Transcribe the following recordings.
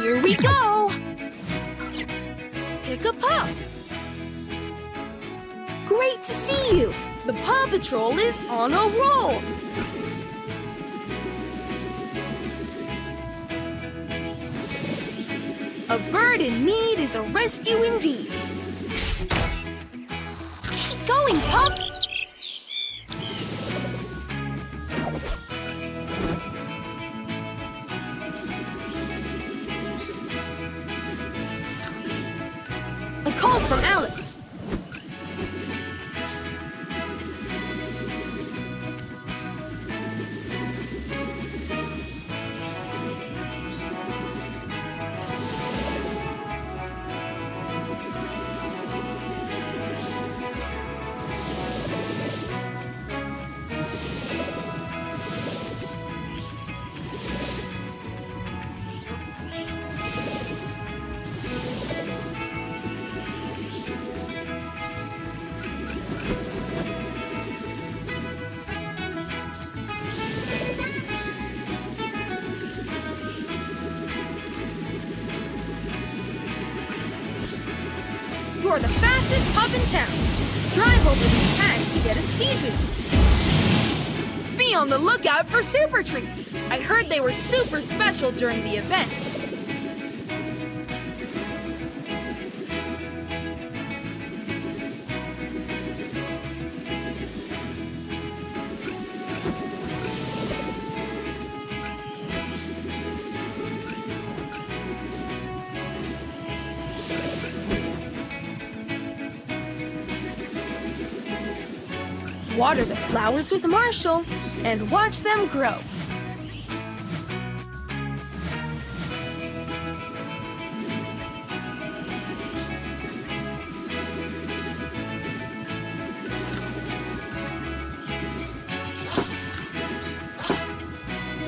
Here we go! Pick a pup! Great to see you! The Paw Patrol is on a roll! A bird in need is a rescue indeed! Keep going, pup! A call from Alex. You're the fastest pup in town. Drive over these pads to get a speed boost. Be on the lookout for super treats. I heard they were super special during the event. Water the flowers with Marshall and watch them grow.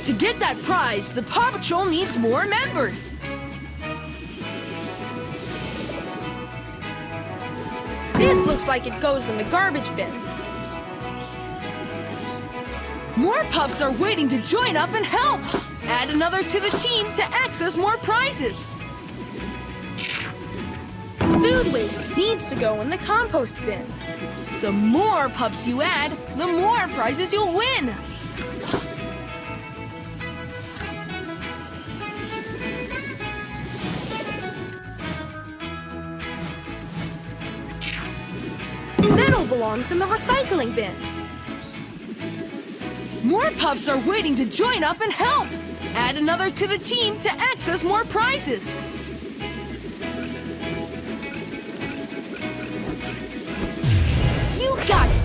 To get that prize, the Paw Patrol needs more members. This looks like it goes in the garbage bin. More pups are waiting to join up and help! Add another to the team to access more prizes! Food waste needs to go in the compost bin. The more pups you add, the more prizes you'll win! Metal belongs in the recycling bin. More pups are waiting to join up and help! Add another to the team to access more prizes! You got it!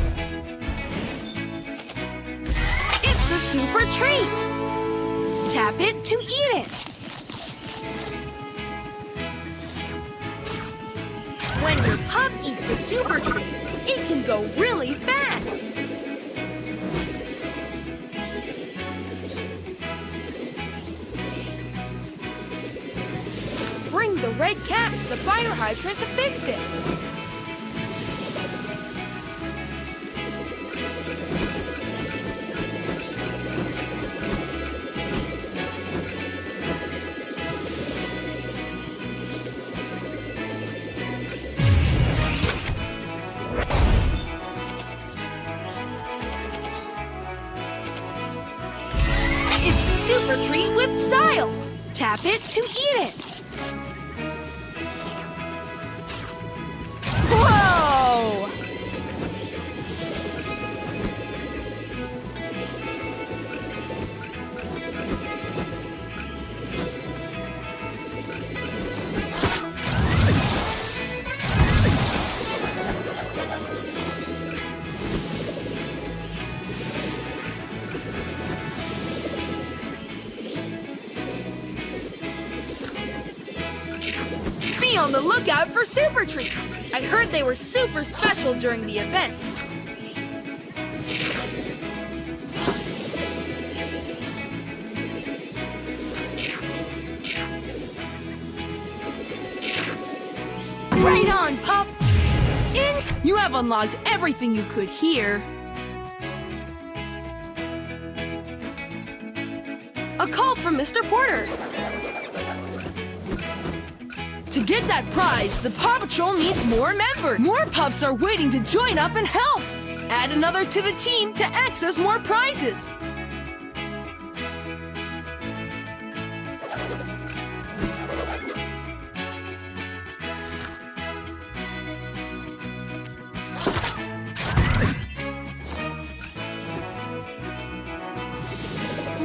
It's a super treat! Tap it to eat it! When your pup eats a super treat, it can go really fast! Bring the red cap to the fire hydrant to fix it. It's a super treat with style. Tap it to eat it. Whoa! Be on the lookout for super treats. I heard they were super special during the event. Right on, pup! You have unlocked everything you could here. A call from Mr. Porter. To get that prize, the Paw Patrol needs more members. More pups are waiting to join up and help. Add another to the team to access more prizes.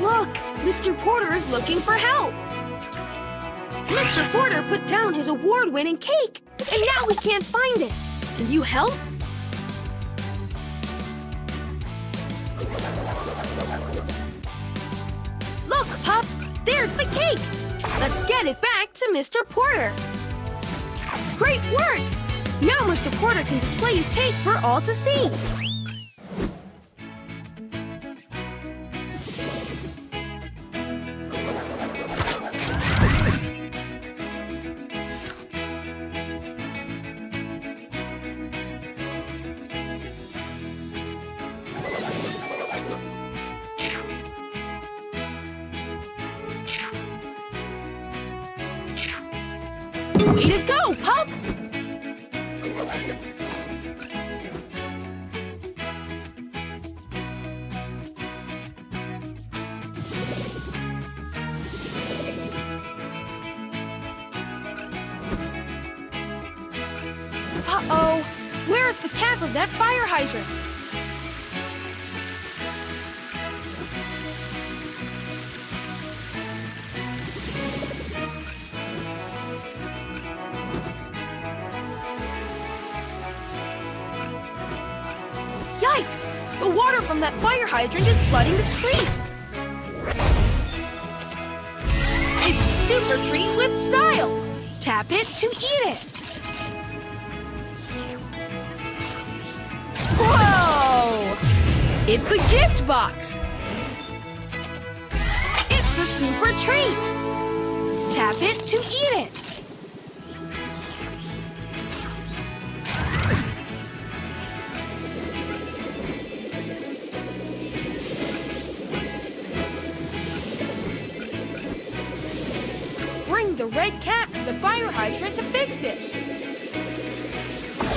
Look, Mr. Porter is looking for help. Mr. Porter put down his award-winning cake, and now we can't find it. Can you help? Look, Pup, there's the cake. Let's get it back to Mr. Porter. Great work! Now Mr. Porter can display his cake for all to see. Way to go, Pup! Uh-oh! Where's the cap of that fire hydrant? Yikes! The water from that fire hydrant is flooding the street! It's Super Treat with style! Tap it to eat it! Whoa! It's a gift box! It's a Super Treat! Tap it to eat it! Bring the red cap to the fire hydrant to fix it.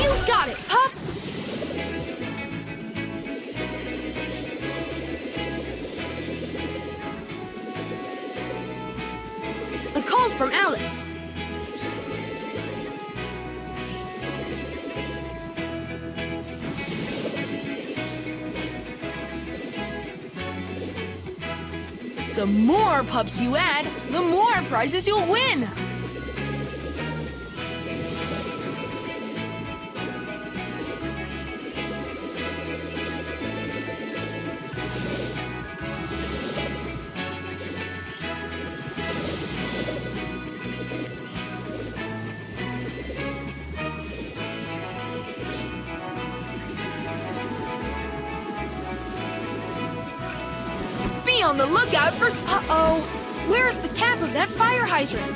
You got it, Pup! A call from Alex. The more pups you add, the more prizes you'll win! Be on the lookout for... Uh-oh! Where's the cap of that fire hydrant?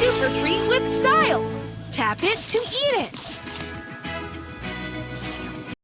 Super Treat with style! Tap it to eat it!